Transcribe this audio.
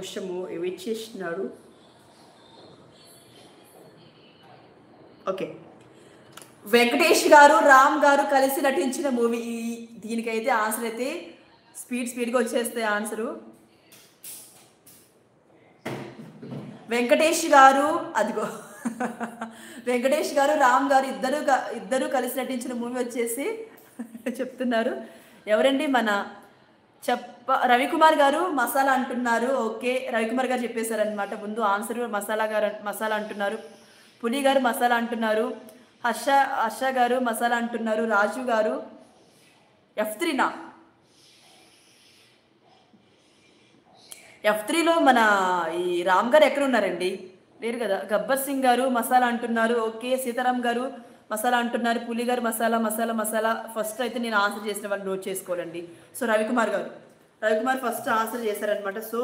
కోసము వెయిట్ చేస్తున్నారు. ఓకే, వెంకటేష్ గారు రామ్ గారు కలిసి నటించిన మూవీ. దీనికైతే ఆన్సర్ అయితే స్పీడ్గా వచ్చేస్తాయి ఆన్సరు. వెంకటేష్ గారు, అదిగో వెంకటేష్ గారు రామ్ గారు ఇద్దరు కలిసి నటించిన మూవీ వచ్చేసి చెప్తున్నారు. ఎవరండి? మన రవికుమార్ గారు మసాలా అంటున్నారు. ఓకే, రవికుమార్ గారు చెప్పేశారనమాట ముందు ఆన్సర్. మసాలా అంటున్నారు. పులి గారు మసాలా అంటున్నారు. హర్ష గారు మసాలా అంటున్నారు. రాజు గారు F3నా? F3లో మన ఈ రామ్ గారు ఎక్కడ ఉన్నారండి? లేరు కదా. గబ్బర్ సింగ్ గారు మసాలా అంటున్నారు. ఓకే, సీతారాం గారు మసాలా అంటున్నారు. పులి గారు మసాలా. ఫస్ట్ అయితే నేను ఆన్సర్ చేసిన వాళ్ళు నోట్ చేసుకోవాలండి. సో రవికుమార్ ఫస్ట్ ఆన్సర్ చేశారనమాట. సో